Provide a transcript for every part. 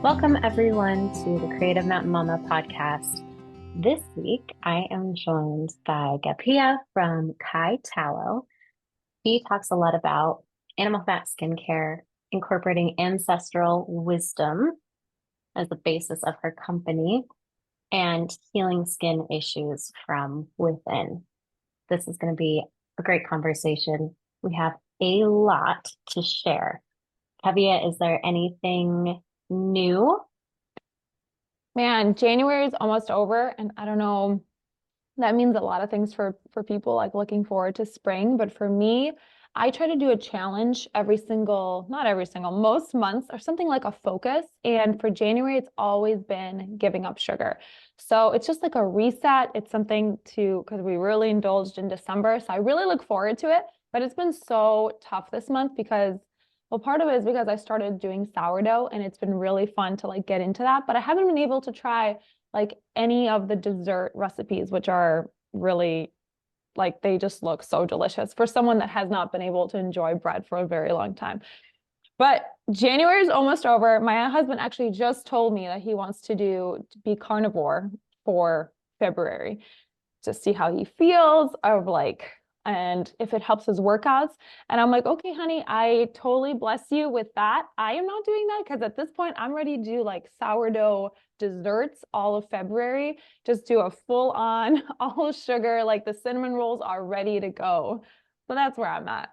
Welcome, everyone, to the Creative Mountain Mama podcast. This week, I am joined by Gabija from Kai Tallow. She talks a lot about animal fat skincare, incorporating ancestral wisdom as the basis of her company, and healing skin issues from within. This is going to be a great conversation. We have a lot to share. Gabija, is there anything new? Man, January is almost over, and I don't know, that means a lot of things for people like looking forward to spring, but for me, I try to do a challenge not every single, most months or something like a focus. And for January, it's always been giving up sugar. So it's just like a reset. It's something because we really indulged in December. So I really look forward to it, but it's been so tough this month because well, part of it is because I started doing sourdough and it's been really fun to like get into that, but I haven't been able to try like any of the dessert recipes, which are really like they just look so delicious for someone that has not been able to enjoy bread for a very long time. But January is almost over. My husband actually just told me that he wants to be carnivore for February to see how he feels of like and if it helps his workouts. And I'm like, okay, honey, I totally bless you with that. I am not doing that because at this point I'm ready to do like sourdough desserts all of February. Just do a full on all sugar, like the cinnamon rolls are ready to go. So that's where I'm at.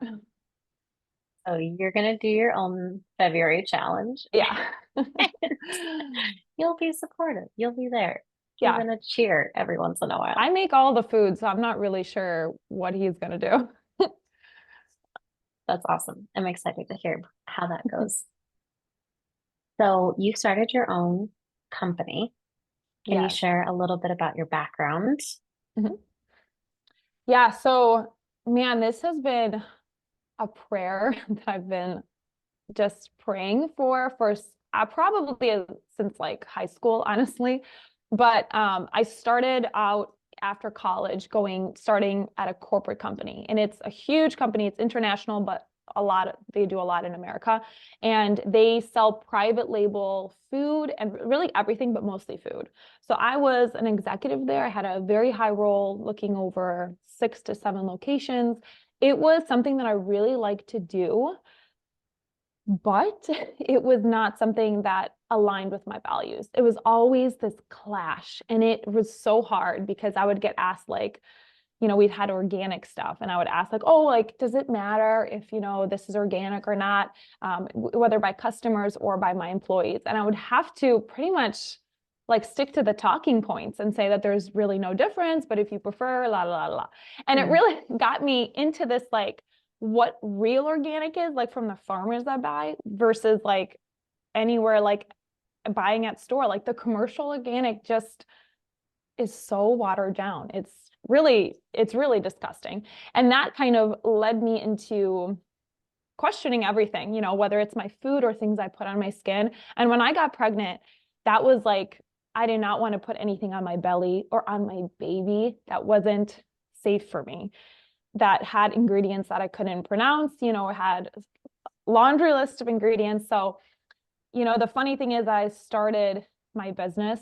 So you're going to do your own February challenge. Yeah. You'll be supportive. You'll be there, Yeah. giving a cheer every once in a I while. make all the food, so I'm not really sure what he's going to do. That's awesome. I'm excited to hear how that goes. So you started your own company. Can you Yes. share a little bit about your background? Mhm. Yeah. So, man, this has been a prayer that I've been just praying for probably since like high school, honestly. But I started out after college starting at a corporate company, and it's a huge company. It's international, but they do a lot in America, and they sell private label food and really everything, but mostly food. So I was an executive there. I had a very high role looking over 6 to 7 locations. It was something that I really liked to do, but it was not something that aligned with my values. It was always this clash, and it was so hard because I would get asked like, we'd had organic stuff and I would ask like, oh, like, does it matter if, this is organic or not, whether by customers or by my employees? And I would have to pretty much like stick to the talking points and say that there's really no difference, but if you prefer, la, la, la, la. And it Mm. really got me into this, like, what real organic is, like from the farmers I buy versus like anywhere like buying at store. Like the commercial organic just is so watered down. It's really disgusting. And that kind of led me into questioning everything, whether it's my food or things I put on my skin. And when I got pregnant, that was like, I did not want to put anything on my belly or on my baby that wasn't safe for me, that had ingredients that I couldn't pronounce, had laundry list of ingredients. So, the funny thing is I started my business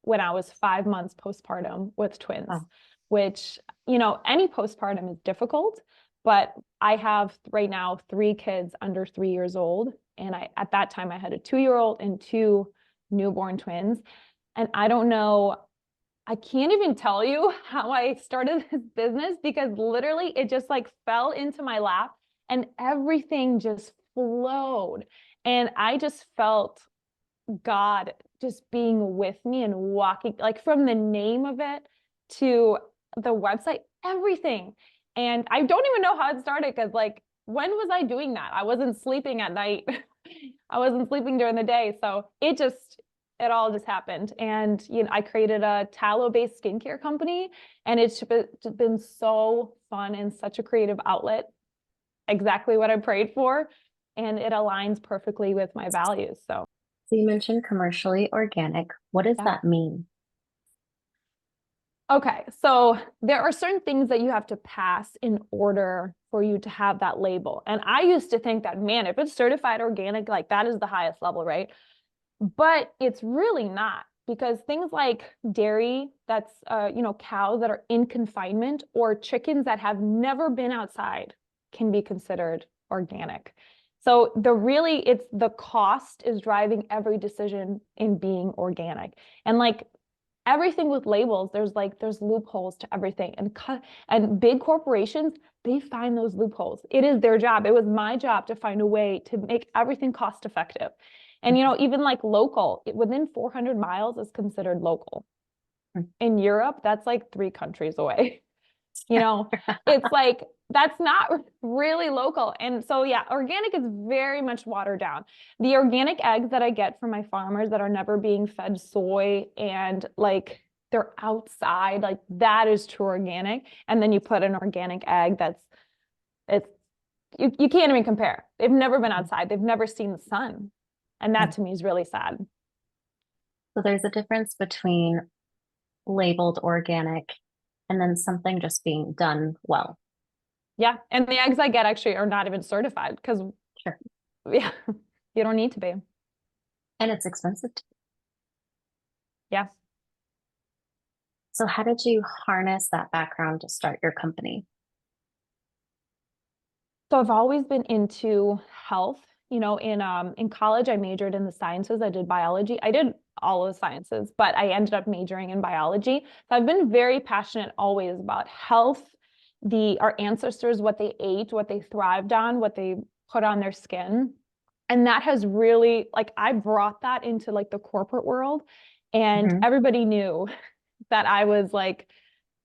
when I was 5 months postpartum with twins, Oh, which, any postpartum is difficult, but I have right now 3 kids under 3 years old. And at that time, I had a 2-year-old and 2 newborn twins. And I don't know, I can't even tell you how I started this business because literally it just like fell into my lap and everything just flowed. And I just felt God just being with me and walking, like from the name of it to the website, everything. And I don't even know how it started because, like, when was I doing that? I wasn't sleeping at night. I wasn't sleeping during the day. So it all just happened. And, I created a tallow-based skincare company, and it's just been so fun and such a creative outlet. Exactly what I prayed for. And it aligns perfectly with my values. So, so you mentioned commercially organic. What does yeah. that mean? Okay, so there are certain things that you have to pass in order for you to have that label. And I used to think that, man, if it's certified organic, like that is the highest level, right? but it's really not, because things like dairy, that's cows that are in confinement, or chickens that have never been outside, can be considered organic. So it's the cost is driving every decision in being organic. And like everything with labels, there's loopholes to everything. And big corporations, they find those loopholes. It is their job. It was my job to find a way to make everything cost effective. And even like local, within 400 miles is considered local. In Europe, that's like 3 countries away. It's like that's not really local. And so, yeah, organic is very much watered down. The organic eggs that I get from my farmers that are never being fed soy and like they're outside, like that is true organic. And then you put an organic egg it's, you can't even compare. They've never been outside. They've never seen the sun. And that to me is really sad. So there's a difference between labeled organic and then something just being done well. Yeah. And the eggs I get actually are not even certified because, Sure. yeah, you don't need to be. And it's expensive too. Yeah. So how did you harness that background to start your company? So I've always been into health. In college, I majored in the sciences. I did biology. I did all of the sciences, but I ended up majoring in biology. So I've been very passionate always about health, our ancestors, what they ate, what they thrived on, what they put on their skin. And that has really, like, I brought that into like the corporate world, and everybody knew that I was like,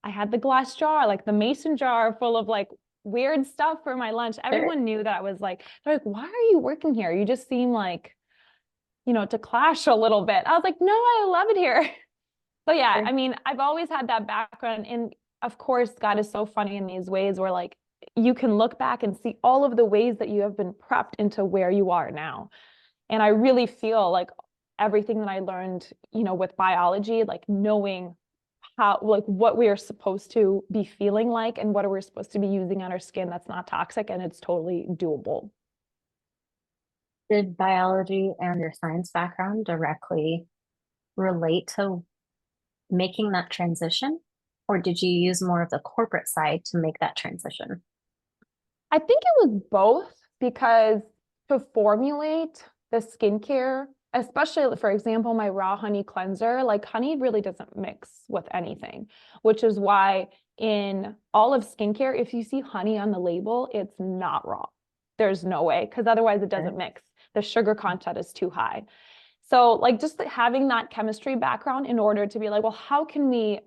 I had the glass jar, like the mason jar full of like weird stuff for my lunch. Everyone knew that I was like, they're like, why are you working here? You just seem like, to clash a little bit. I was like, no, I love it here. So yeah, I mean, I've always had that background. And of course, God is so funny in these ways where like you can look back and see all of the ways that you have been prepped into where you are now. And I really feel like everything that I learned, with biology, like knowing how, like what we are supposed to be feeling like and what are we supposed to be using on our skin that's not toxic and it's totally doable. Did biology and your science background directly relate to making that transition? Or did you use more of the corporate side to make that transition? I think it was both, because to formulate the skincare, especially for example, my raw honey cleanser, like honey really doesn't mix with anything, which is why in all of skincare, if you see honey on the label, it's not raw. There's no way, because otherwise it doesn't mix. The sugar content is too high. So like just having that chemistry background in order to be like, well, how can we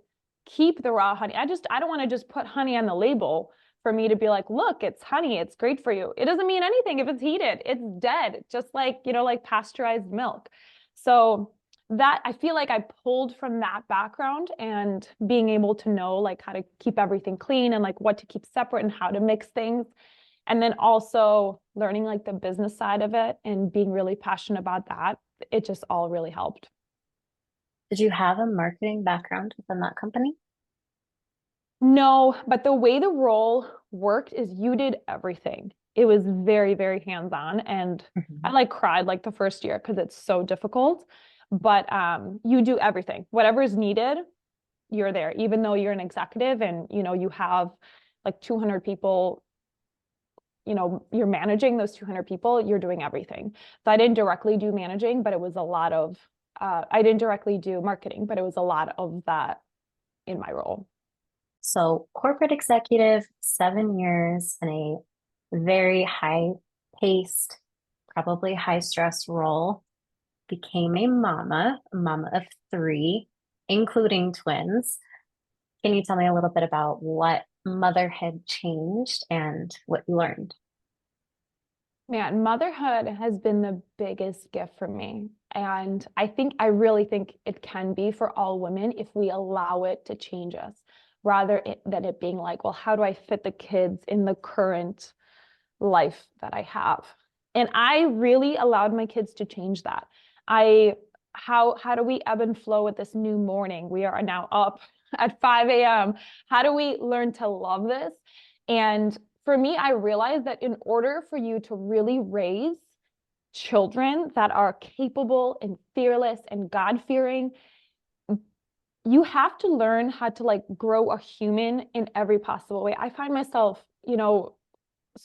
keep the raw honey? I don't want to just put honey on the label for me to be like, look, it's honey, it's great for you. It doesn't mean anything if it's heated. It's dead, just like, like pasteurized milk. So that I feel like I pulled from that background, and being able to know like how to keep everything clean and like what to keep separate and how to mix things. And then also learning like the business side of it and being really passionate about that. It just all really helped. Did you have a marketing background within that company? No, but the way the role worked is you did everything. It was very, very hands-on. And I like cried like the first year because it's so difficult. But you do everything. Whatever is needed, you're there. Even though you're an executive and you have like 200 people, you're managing those 200 people, you're doing everything. So I didn't directly do managing, but it was a lot of I didn't directly do marketing, but it was a lot of that in my role. So, corporate executive, 7 years in a very high paced, probably high stress role, became a mama of three, including twins. Can you tell me a little bit about what motherhood changed and what you learned? Man, motherhood has been the biggest gift for me. And I really think it can be for all women if we allow it to change us, rather than it being like, well, how do I fit the kids in the current life that I have? And I really allowed my kids to change that. I how do we ebb and flow with this new morning? We are now up at 5 a.m. How do we learn to love this? And for me, I realized that in order for you to really raise children that are capable and fearless and God-fearing, you have to learn how to like grow a human in every possible way. I find myself,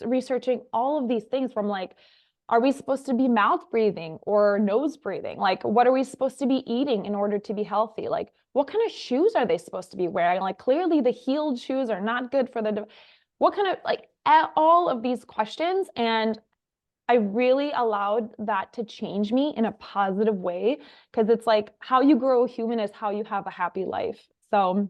researching all of these things from like, are we supposed to be mouth breathing or nose breathing? Like, what are we supposed to be eating in order to be healthy? Like, what kind of shoes are they supposed to be wearing? Like, clearly the heeled shoes are not good for what kind of like all of these questions. And I really allowed that to change me in a positive way because it's like how you grow a human is how you have a happy life. So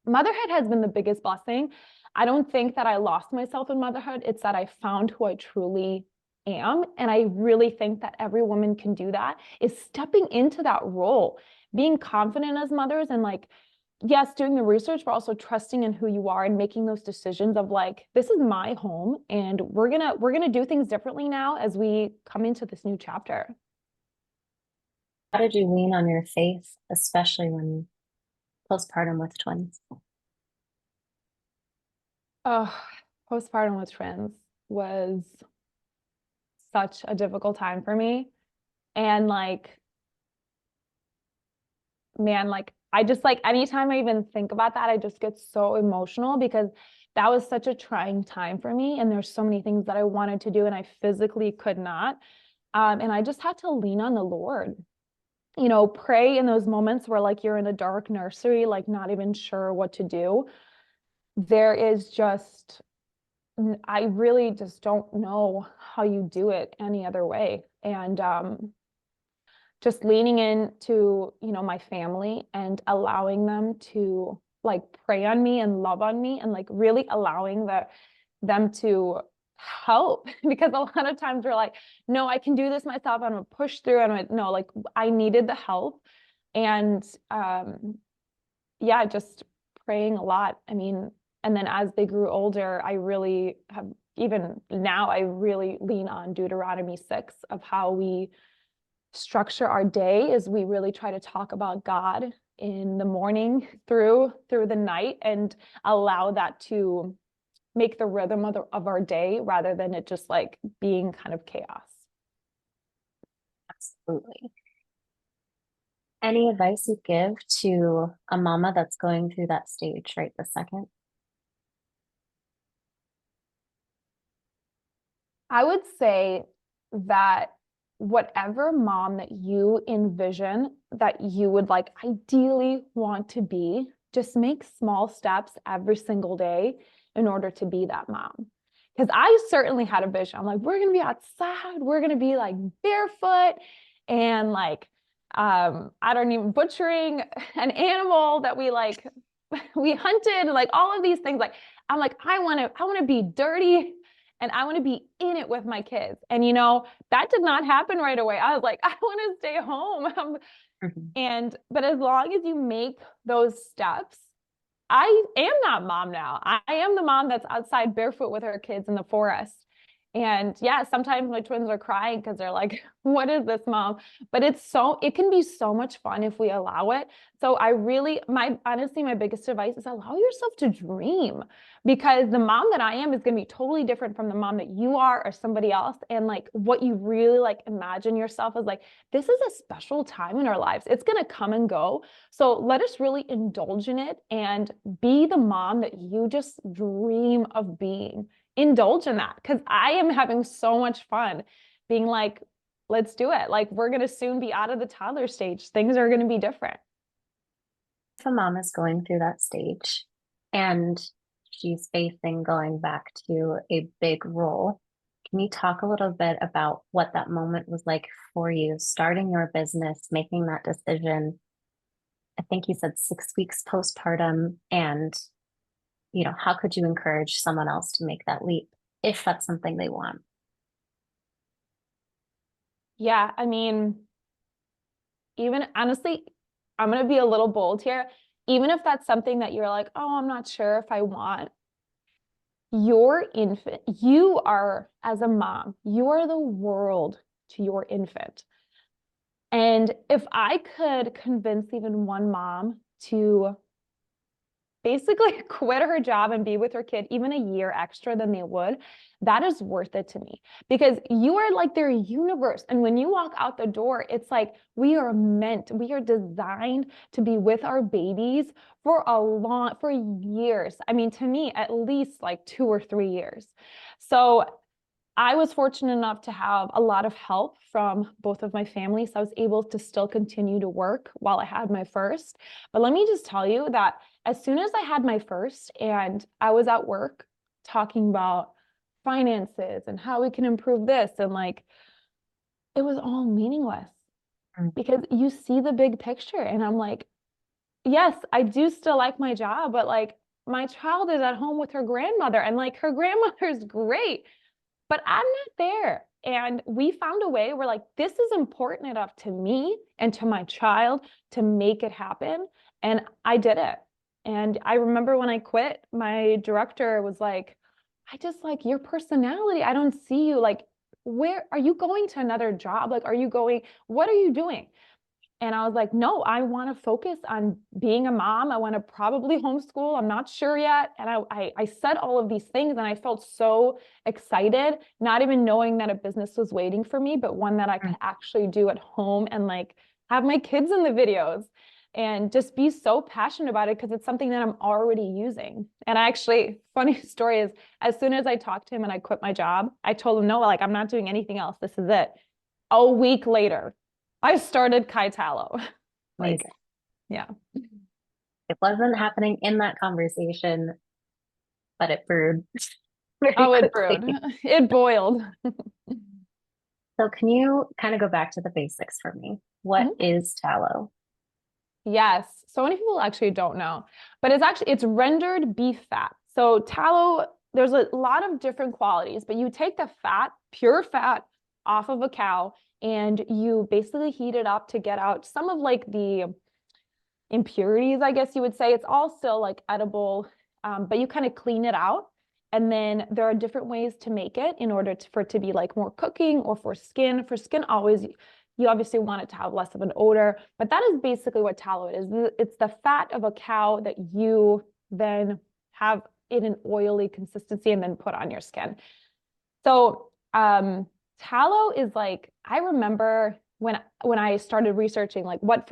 motherhood has been the biggest blessing. I don't think that I lost myself in motherhood. It's that I found who I truly am. And I really think that every woman can do that, is stepping into that role, being confident as mothers and like, yes, doing the research, but also trusting in who you are and making those decisions of like, this is my home and we're gonna do things differently now as we come into this new chapter. How did you lean on your faith, especially when postpartum with twins? Oh, postpartum with twins was such a difficult time for me. And like, man, like I just like anytime I even think about that, I just get so emotional because that was such a trying time for me. And there's so many things that I wanted to do and I physically could not. And I just had to lean on the Lord, pray in those moments where like you're in a dark nursery, like not even sure what to do. There is just, I really just don't know how you do it any other way. And just leaning into, my family and allowing them to like pray on me and love on me and like really allowing them to help because a lot of times we're like, no, I can do this myself. I'm gonna push through. And no, like I needed the help. And yeah, just praying a lot. I mean, and then as they grew older, I really have, even now, I really lean on Deuteronomy 6 of how we structure our day is we really try to talk about God in the morning through the night and allow that to make the rhythm of our day rather than it just like being kind of chaos. Absolutely. Any advice you give to a mama that's going through that stage right this second? I would say that whatever mom that you envision that you would like ideally want to be, just make small steps every single day in order to be that mom. Because I certainly had a vision. I'm like, we're gonna be outside, we're gonna be like barefoot and like I don't even butchering an animal that we like we hunted, like all of these things. Like I'm like, I wanna be dirty and I want to be in it with my kids. And that did not happen right away. I was like, I want to stay home. Mhm. But as long as you make those steps, I am that mom now. I am the mom that's outside barefoot with her kids in the forest. And yeah, sometimes my twins are crying because they're like, what is this, mom? But it can be so much fun if we allow it. So honestly, my biggest advice is allow yourself to dream because the mom that I am is going to be totally different from the mom that you are or somebody else. And like what you really like imagine yourself as like, this is a special time in our lives. It's going to come and go. So let us really indulge in it and be the mom that you just dream of being. Indulge in that because I am having so much fun being like, let's do it. Like, we're going to soon be out of the toddler stage. Things are going to be different. If a mom is going through that stage and she's facing going back to a big role, can you talk a little bit about what that moment was like for you, starting your business, making that decision? I think you said 6 weeks postpartum, and how could you encourage someone else to make that leap if that's something they want? Yeah. I mean, even honestly, I'm going to be a little bold here. Even if that's something that you're like, oh, I'm not sure if I want, your infant, you are, as a mom, you are the world to your infant. And if I could convince even one mom to basically quit her job and be with her kid even a year extra than they would, that is worth it to me because you are like their universe. And when you walk out the door, it's like we are designed to be with our babies for years. I mean, to me, at least like 2 or 3 years. So I was fortunate enough to have a lot of help from both of my families. So I was able to still continue to work while I had my first. But let me just tell you that as soon as I had my first and I was at work talking about finances and how we can improve this, and like it was all meaningless Mm. because you see the big picture. And I'm like, yes, I do still like my job, but like my child is at home with her grandmother and like her grandmother's great, but I'm not there. And we found a way where like, this is important enough to me and to my child to make it happen. And I did it. And I remember when I quit, my director was like, I just like your personality. I don't see you like, where are you going to another job? Like, what are you doing? And I was like, no, I want to focus on being a mom. I want to probably homeschool. I'm not sure yet. And I said all of these things and I felt so excited, not even knowing that a business was waiting for me, but one that I could Mm. actually do at home and like have my kids in the videos and just be so passionate about it because it's something that I'm already using. And I actually, funny story is, as soon as I talked to him and I quit my job, I told him, no, like I'm not doing anything else. This is it. A week later, I started Kai Tallow. Like, Amazing. yeah. It wasn't happening in that conversation, but it brewed very Oh, it brewed. quickly. It boiled. So can you kind of go back to the basics for me? What Mhm. is tallow? Yes. So many people actually don't know, but it's rendered beef fat. So tallow, there's a lot of different qualities, but you take the fat, pure fat off of a cow and you basically heat it up to get out some of like the impurities, I guess you would say. It's all still like edible, but you kind of clean it out. And then there are different ways to make it in order for it to be like more cooking or for skin. For skin, always, you obviously want it to have less of an odor, but that is basically what tallow is. It's the fat of a cow that you then have in an oily consistency and then put on your skin. So tallow is like, I remember when I started researching like what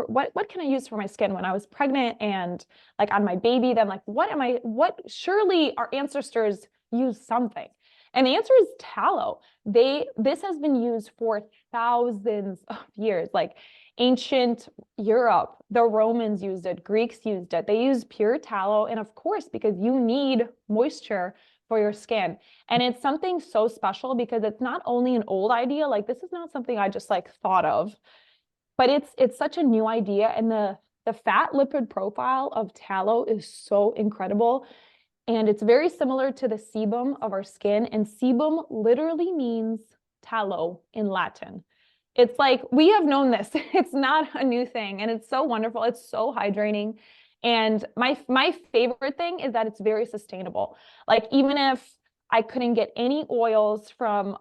can I use for my skin when I was pregnant and like on my baby, then like what surely our ancestors used something. And the answer is tallow. This has been used for thousands of years. Like ancient Europe, the Romans used it, Greeks used it. They used pure tallow. And of course, because you need moisture for your skin. And it's something so special because it's not only an old idea, like this is not something I just like thought of, but it's such a new idea. And the fat lipid profile of tallow is so incredible. And it's very similar to the sebum of our skin. And sebum literally means tallow in Latin. It's like we have known this. It's not a new thing. And it's so wonderful. It's so hydrating. And my favorite thing is that it's very sustainable. Like even if I couldn't get any oils from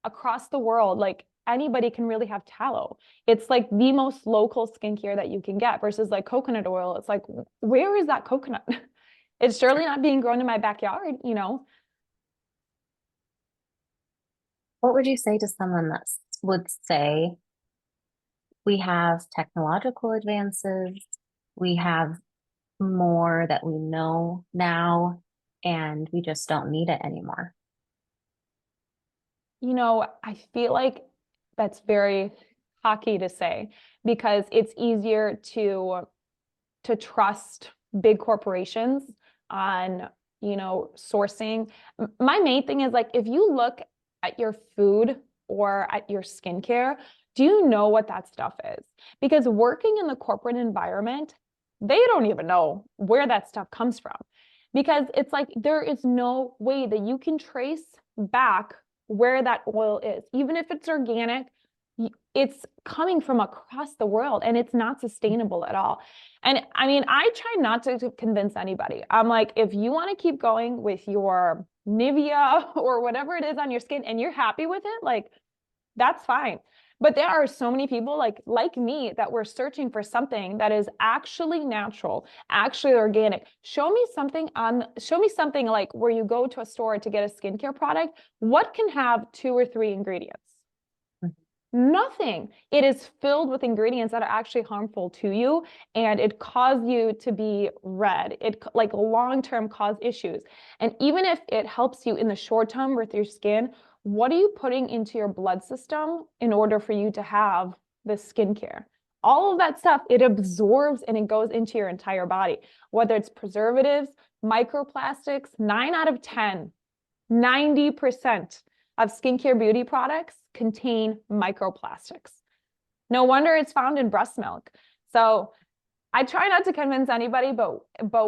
across the world, like anybody can really have tallow. It's like the most local skincare that you can get versus like coconut oil. It's like, where is that coconut? It's surely not being grown in my backyard, you know? What would you say to someone that would say we have technological advances, we have more that we know now, and we just don't need it anymore? You know, I feel like that's very cocky to say because it's easier to trust big corporations on, sourcing. My main thing is like if you look at your food or at your skincare, do you know what that stuff is? Because working in the corporate environment, they don't even know where that stuff comes from. Because it's like there is no way that you can trace back where that oil is. Even if it's organic, it's coming from across the world and it's not sustainable at all. And I mean, I try not to convince anybody. I'm like, if you want to keep going with your Nivea or whatever it is on your skin and you're happy with it, like that's fine. But there are so many people like me that were searching for something that is actually natural, actually organic. Show me something like where you go to a store to get a skincare product. What can have 2 or 3 ingredients? Nothing. It is filled with ingredients that are actually harmful to you, and it cause you to be red. It like long-term cause issues. And even if it helps you in the short term with your skin, what are you putting into your blood system in order for you to have this skincare? All of that stuff, it absorbs and it goes into your entire body, whether it's preservatives, microplastics, 9 out of 10, 90% of skincare beauty products contain microplastics. No wonder it's found in breast milk. So I try not to convince anybody, but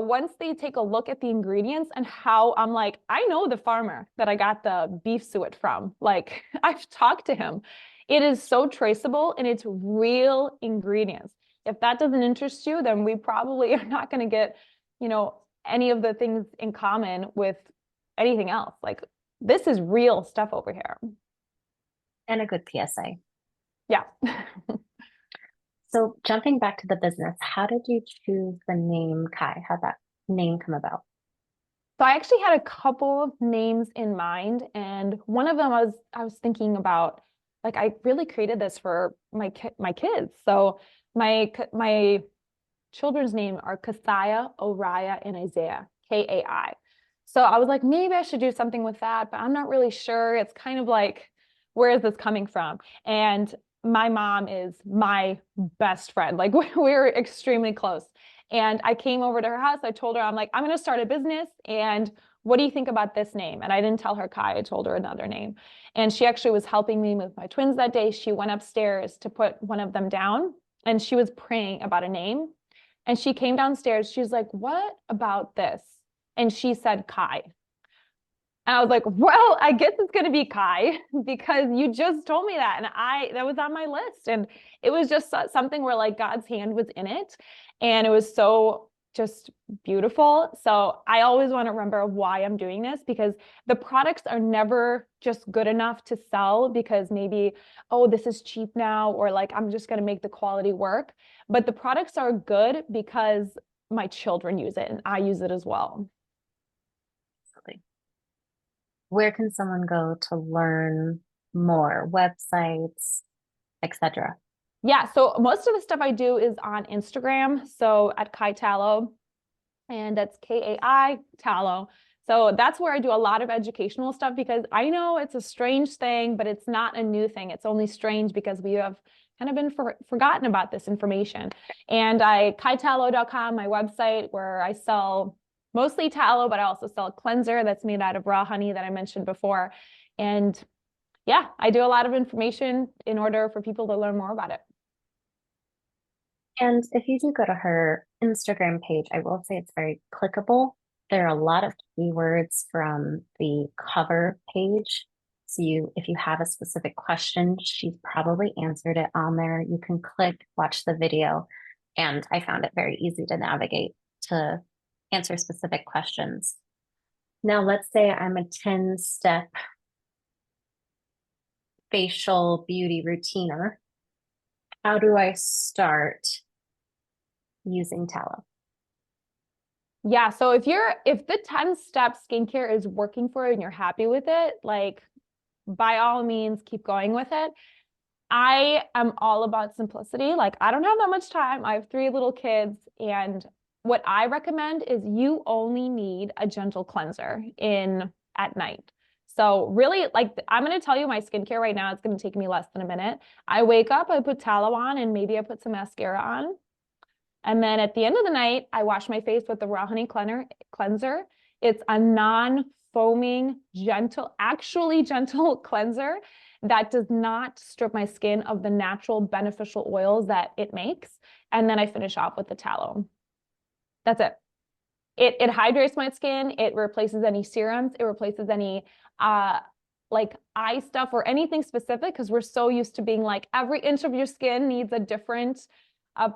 once they take a look at the ingredients and how I'm like, I know the farmer that I got the beef suet from. Like, I've talked to him. It is so traceable and it's real ingredients. If that doesn't interest you, then we probably are not going to get, any of the things in common with anything else. Like, this is real stuff over here. And a good PSA. Yeah. So jumping back to the business, how did you choose the name Kai? How'd that name come about? So I actually had a couple of names in mind, and one of them I was thinking about, like, I really created this for my kids. So my children's name are Kathaya, Oriah, and Isaiah, Kai. So I was like, maybe I should do something with that, but I'm not really sure. It's kind of like, where is this coming from? And my mom is my best friend. Like, we're extremely close. And I came over to her house. I told her, I'm like, I'm going to start a business. And what do you think about this name? And I didn't tell her Kai. I told her another name. And she actually was helping me with my twins that day. She went upstairs to put one of them down, and she was praying about a name. And she came downstairs. She's like, what about this? And she said Kai. And I was like, well, I guess it's going to be Kai because you just told me that. And that was on my list. And it was just something where like God's hand was in it. And it was so just beautiful. So I always want to remember why I'm doing this, because the products are never just good enough to sell because maybe, oh, this is cheap now, or like, I'm just going to make the quality work. But the products are good because my children use it and I use it as well. Where can someone go to learn more? Websites, etc. Yeah, so most of the stuff I do is on Instagram. So at Kai Tallow, and that's Kai Tallow. So that's where I do a lot of educational stuff, because I know it's a strange thing, but it's not a new thing. It's only strange because we have kind of been forgotten about this information. And kaitallow.com, my website, where I sell mostly tallow, but I also sell a cleanser that's made out of raw honey that I mentioned before. And yeah, I do a lot of information in order for people to learn more about it. And if you do go to her Instagram page, I will say it's very clickable. There are a lot of keywords from the cover page. So if you have a specific question, she's probably answered it on there. You can click, watch the video, and I found it very easy to navigate to answer specific questions. Now, let's say I'm a 10-step facial beauty routiner. How do I start using tallow? Yeah, so if the 10-step skincare is working for you and you're happy with it, like, by all means, keep going with it. I am all about simplicity. Like, I don't have that much time. I have 3 little kids, and what I recommend is you only need a gentle cleanser at night. So really, like, I'm going to tell you my skincare right now. It's going to take me less than a minute. I wake up, I put tallow on, and maybe I put some mascara on. And then at the end of the night, I wash my face with the raw honey cleanser. It's a non-foaming, actually gentle cleanser that does not strip my skin of the natural beneficial oils that it makes. And then I finish off with the tallow. That's it. It hydrates my skin. It replaces any serums. It replaces any like eye stuff or anything specific, because we're so used to being like, every inch of your skin needs a different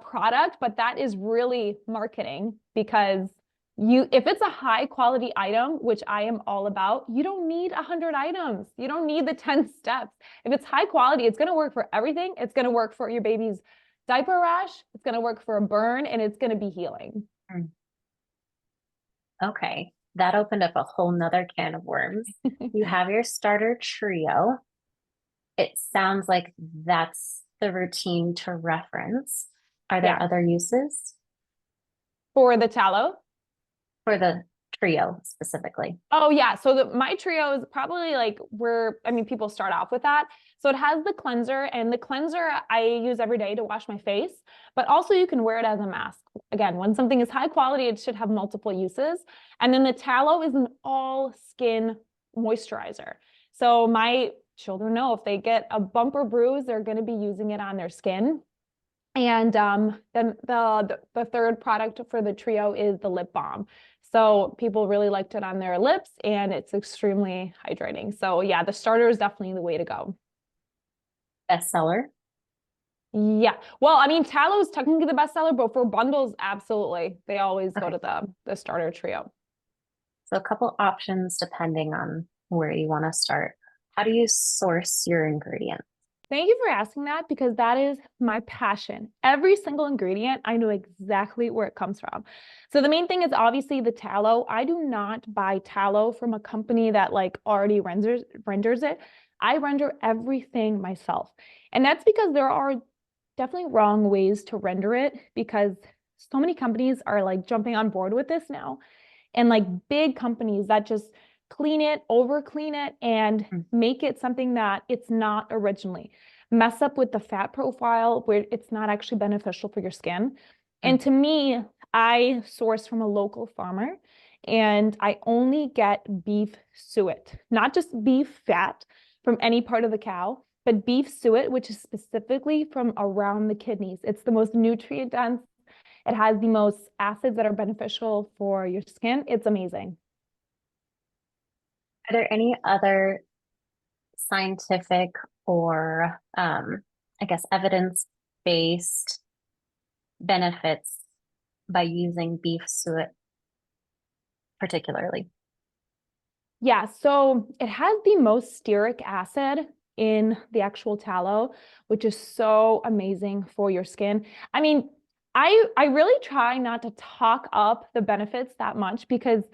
product, but that is really marketing, because If it's a high quality item, which I am all about, you don't need 100 items. You don't need the 10 steps. If it's high quality, it's going to work for everything. It's going to work for your baby's diaper rash. It's going to work for a burn, and it's going to be healing. Mm. Okay. That opened up a whole nother can of worms. You have your starter trio. It sounds like that's the routine to reference. Are there Yeah. other uses For the tallow. for the trio specifically? Oh yeah. So my trio is probably like I mean, people start off with that. So it has the cleanser, and the cleanser I use every day to wash my face, but also you can wear it as a mask. Again, when something is high quality, it should have multiple uses. And then the tallow is an all skin moisturizer. So my children know if they get a bump or bruise, they're going to be using it on their skin. And then the third product for the trio is the lip balm. So people really liked it on their lips, and it's extremely hydrating. So yeah, the starter is definitely the way to go. Bestseller. Yeah. Well, I mean, tallow is technically the bestseller, but for bundles, absolutely. They always go Okay. to the starter trio. So a couple options depending on where you want to start. How do you source your ingredients? Thank you for asking that, because that is my passion. Every single ingredient, I know exactly where it comes from. So the main thing is obviously the tallow. I do not buy tallow from a company that like already renders it. I render everything myself. And that's because there are definitely wrong ways to render it, because so many companies are like jumping on board with this now. And like big companies that just clean it, over clean it, and Mm. make it something that it's not originally. Mess up with the fat profile where it's not actually beneficial for your skin. Mm. And to me, I source from a local farmer, and I only get beef suet, not just beef fat from any part of the cow, but beef suet, which is specifically from around the kidneys. It's the most nutrient dense. It has the most acids that are beneficial for your skin. It's amazing. Are there any other scientific or I guess evidence-based benefits by using beef suet particularly? Yeah, so it has the most stearic acid in the actual tallow, which is so amazing for your skin. I mean, I really try not to talk up the benefits that much, because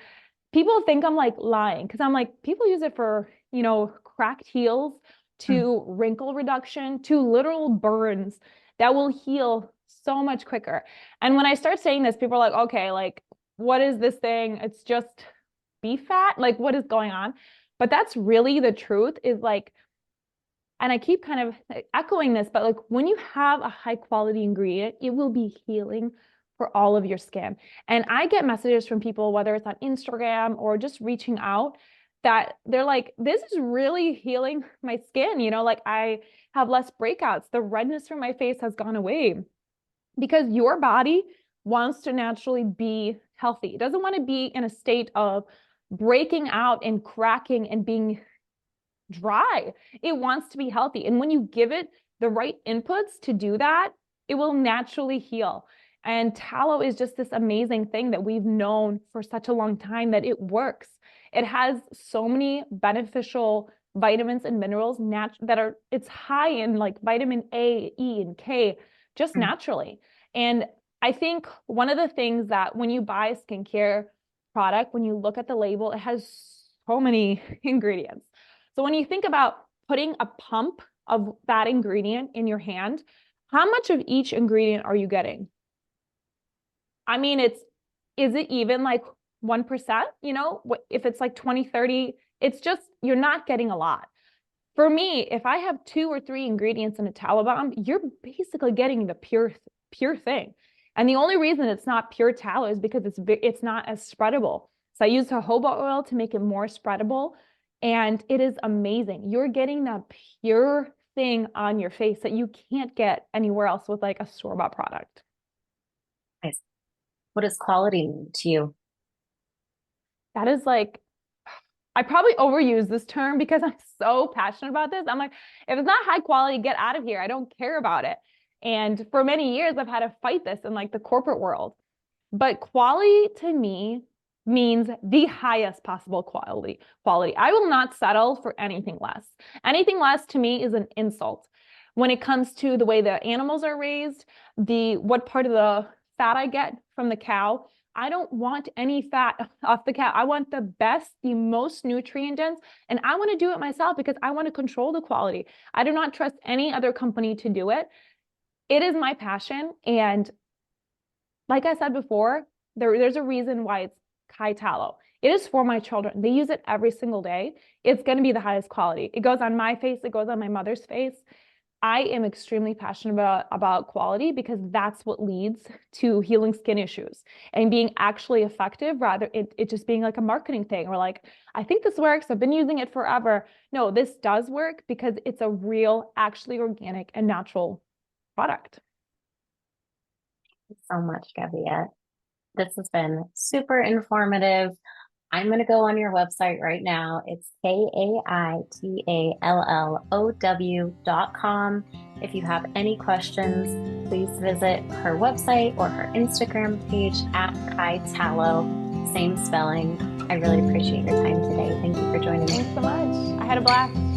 people think I'm like lying, because I'm like, people use it for, cracked heels, Mm. to wrinkle reduction, to literal burns that will heal so much quicker. And when I start saying this, people are like, okay, like, what is this thing? It's just beef fat? Like, what is going on? But that's really the truth, is like, and I keep kind of echoing this, but like when you have a high quality ingredient, it will be healing for all of your skin. And I get messages from people, whether it's on Instagram or just reaching out, that they're like, this is really healing my skin. Like I have less breakouts. The redness from my face has gone away, because your body wants to naturally be healthy. It doesn't want to be in a state of breaking out and cracking and being dry. It wants to be healthy. And when you give it the right inputs to do that, it will naturally heal. And tallow is just this amazing thing that we've known for such a long time that it works. It has so many beneficial vitamins and minerals it's high in like vitamin A, E, and K just Mm. naturally. And I think one of the things that when you buy a skincare product, when you look at the label, it has so many ingredients. So when you think about putting a pump of that ingredient in your hand, how much of each ingredient are you getting? I mean, is it even like 1%? If it's like 20, 30, it's just, you're not getting a lot. For me, if I have 2 or 3 ingredients in a tallow balm, you're basically getting the pure thing. And the only reason it's not pure tallow is because it's not as spreadable. So I use jojoba oil to make it more spreadable, and it is amazing. You're getting that pure thing on your face that you can't get anywhere else with like a store-bought product. Nice. What does quality mean to you? That is like, I probably overuse this term because I'm so passionate about this. I'm like, if it's not high quality, get out of here. I don't care about it. And for many years, I've had to fight this in like the corporate world. But quality to me means the highest possible quality. I will not settle for anything less. Anything less to me is an insult. When it comes to the way the animals are raised, what part of the fat I get from the cow, I don't want any fat off the cow. I want the best, the most nutrient dense, and I want to do it myself because I want to control the quality. I do not trust any other company to do it. It is my passion. And like I said before, there's a reason why it's Kai Tallow. It is for my children. They use it every single day. It's going to be the highest quality. It goes on my face. It goes on my mother's face. I am extremely passionate about quality because that's what leads to healing skin issues and being actually effective rather it just being like a marketing thing or like, I think this works. I've been using it forever. No, this does work because it's a real, actually organic and natural product. Thank you so much, Gabija. This has been super informative. I'm going to go on your website right now. It's KAITALLOW.com. If you have any questions, please visit her website or her Instagram page at Kai Tallow. Same spelling. I really appreciate your time today. Thank you for joining me. Thanks so much. I had a blast.